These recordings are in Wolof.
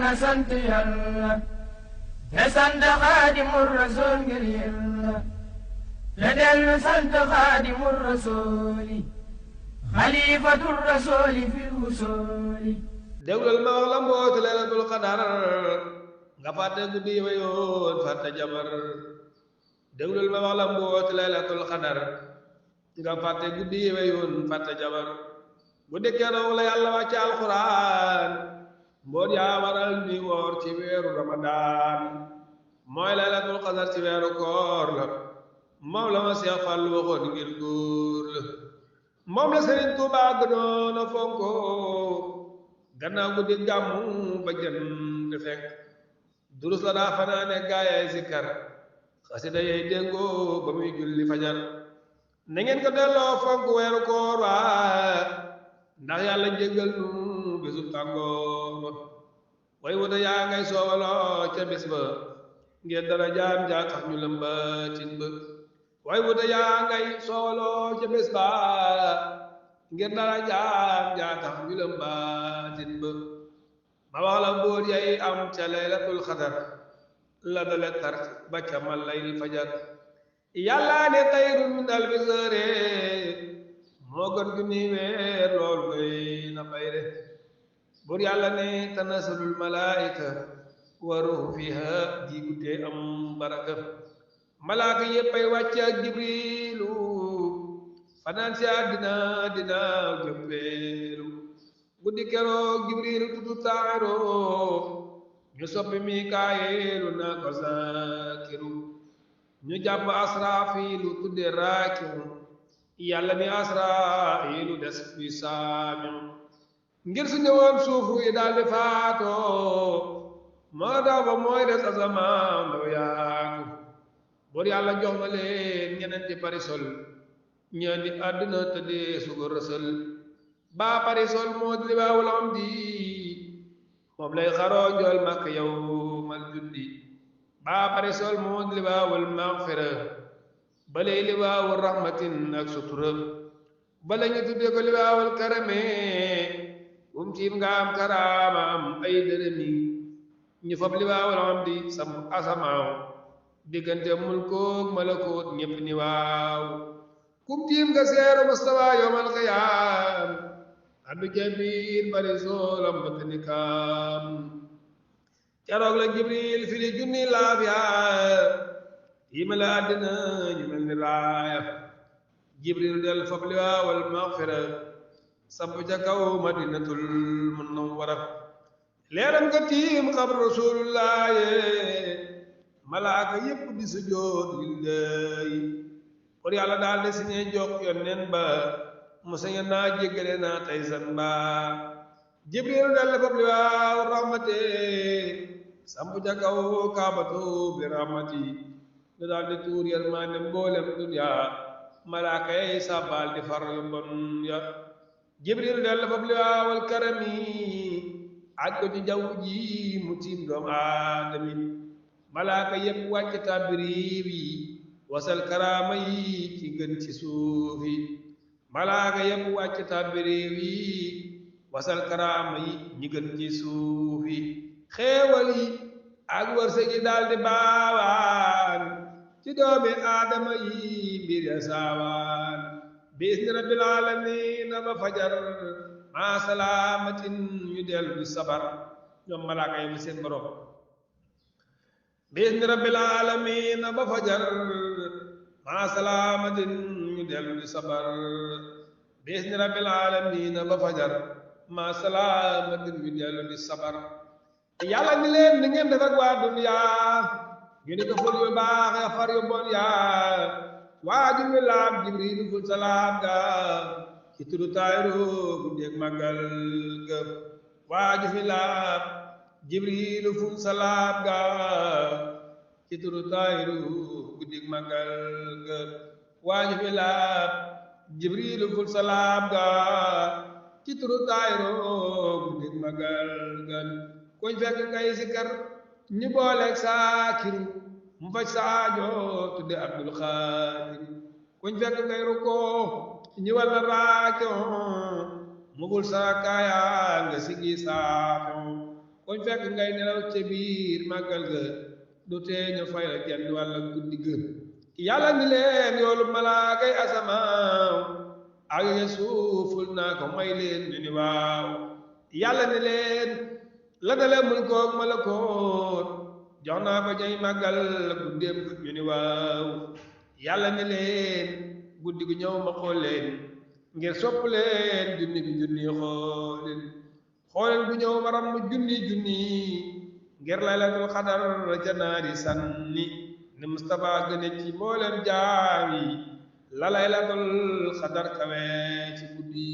na sant Yàlla te sant Xaadimu Rasuul ngir Yàlla te dellu sant Xaadimu Rasuuli xalifatu Rasuuli fil wusuuli. déglul ma wax la mbooti laylatul qadar nga fàtte guddi yi wayoon fàtte jabar. déglul ma wax la mbooti laylatul qadar nga fàtte guddi yi wayoon fàtte jabar. guddi keroog la Yàlla wàcce alxuraan mboot yaa waral ñuy woor ci weeru ramadaan. mooy laylatul qadar ci weeru koor la moom la ma Seex Fallu waxoon ngir góor la. moom la Sëriñ Tuubaa gënoon a fonko gannaaw guddi gàmmu ba jant fenk. durus la daa fanaane gaayay sikkar xasida yey déngoo ba muy julli fajar. na ngeen ko delloo fonk weeru koor waa ndax Yàlla jéggal nu bésub tàngoor. way wuta yaa ngay soowaloo ca bés ba ngeen dara jaam jaa tax ñu lëmbaatin ba. way wuta yaa ngay soowaloo ca bés ba ngeen dara jaam jaa tax ñu lëmbaatin ba. ma wax la mbóot yay am ca laylatul xadar la dale tar ba ca malayil fajar. Yàlla ne tayrun min alfi sahri moo gën junni weer lool koy na bayre. buur Yàlla ne tanazzalul malaayika wa ruuhu fiha ji guddee am baraka. malaaka yéppay wàcce ak jibrilu fanaan si àddina dina jëppeelu. guddi keroog jibrilu tuddu taayro ñu soppi mikaayilu na ko zaakiru. ñu jàpp asraafilu tudde raakiru Yàlla ni asraayilu des fi saamiru. ngir su ñëwoon suufu yi daldi faatoo moo tax ba mooy des asamaan daw yaatu. buur Yàlla jox ma leen ñeneenti parisol ñeenti àdduna tëddee su ko rësal. baa parisol moo di liwaawul amdi moom lay xaroo njool màkk yow mal juddi. baa parisol moo di liwaawul maxfira balay liwaawul rahmatin ak sutura. bala ñu tuddee ko liwaawul karame kum tiim nga am karaama am ay dërëmi. ñu fab liwaawul amdi sam asamaaw diggante mulkook malakoot ñépp ni waaw. kum tiim nga seeru mustawa yawmal qiyaam addu jabiir bari soolam bëkk ni kaam. keroog la jibril firi junni laafiya tiima la àddina ñu mel ni raaya. jibril del fab liwaawal maxfira samp ca kaw madinatul munawwara. leeram nga tiim xabru rasulullaahi malaaka yépp di sujjóot lillaahi. pour Yàlla daal di siñee jox yonneen ba mu saña naa jéggale naa tey san ba. jibril dal fab liwaaw rahmate samp ca kaw kaabatu bi rahmati. lu daal di tuur yërmaande mboolem dunya malaaka yey sàbbaal di far yu bon ya. jibril dal fab liwaawal karami aj ko ci jaww ji mu tiim doom aadami. malaaka yépp wàcc tàbbiriir yi wasal karaama yi ci gën ci suufi. malaaka yépp wàcc tàbbiriir yi wasal karaama yi ñi gën ci suufi. xéewal yi ak wërsëg yi daldi baawaan ci doomi aadama yi mbir ya saawaan. bisni rabbil aalamiin ba fajar maa salaamatin ñu dellu di sabar ñoom malaaka yi mu seen borom. bisni rabbil aalamiin ba fajar maa salaamatin ñu dellu di sabar. bisni rabbil aalamiin ba fajar maa salaamatin ñu dellu di sabar. Yàlla ni leen ni ngeen def ak waa duniyaa ñu ni ko ful yu baax ya far yu bon yaa. waaju mi laam jibriilu ful salaam ga ci turu tayru guddeeg màggal ga. waaju mi laam jibriilu ful salaam ga ci turu tayru guddeeg màggal ga. waaju mi laam jibriilu ful salaam ga ci turu tayru guddeeg màggal ga. kuñ fekk ngay sikkar ñu booleeg saakiru mu faj saajo tudde Abdul Xaadir. kuñ fekk ngay rukkoo ñi walla raakoo mu bul saakaaya nga sigi saafoo. buñ fekk ngay nelaw ca biir màggal ga du tee ñu fay la genn wàlla guddi ga yàlla ni leen yoolu malaakay asamaaw ak ya suuful naa ko may leen ñu ni waaw yàlla ni leen la dale mulkook malakoot jox naa ko ñay màggal guddeem ñu ni waaw yàlla ni leen guddi gu ñëw ma xool leen ngir sopp leen junni bi junni xooleen bu ñëw ma ram junni ngir laylatul xadar ca naari sanni ni Mustafa gëne ci mboolem jaam yi la laylatul xadar kawe ci guddi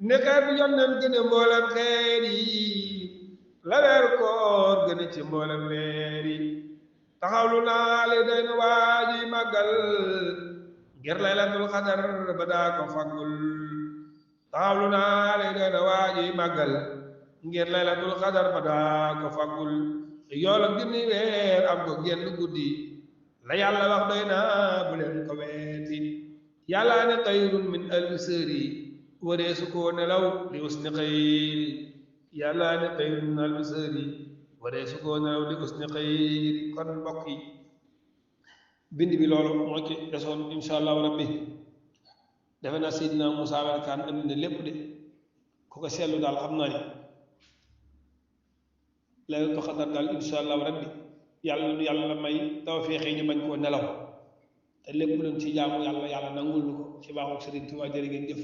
ne xeet yonneen gëne mboolem xeet yi la weeru koor gëne ci mboolem weer yi taxawlu naa li day na waaji màggal ngir laylatul xadar ba daa ko faggul taxawlu naa li day na waaji màggal ngir laylatul xadar ba daa ko faggul yoolam junni weer am ko genn guddi la yàlla wax doy na bu leen ko weeti yàlla ne xayrun min alfi sëri waree su koo nelaw li usni xayri yàlla ne xayrun min alfi sëri waree su koo nelaw li usni xayri kon mbokk yi bind bi loolu moo ci desoon insha allahu rabbi defe naa Seydina Moussa Welkaan andi na lépp de ku ko seetlu daal xam naa ni laylatul xadar daal insha allahu rabbi yàlla la may tawfeex ñu bañ koo nelaw te lépp luñ ci jaamu yàlla nangul ñu ko ci baaxu Sëriñ Tuubaa jërë ngeen jëf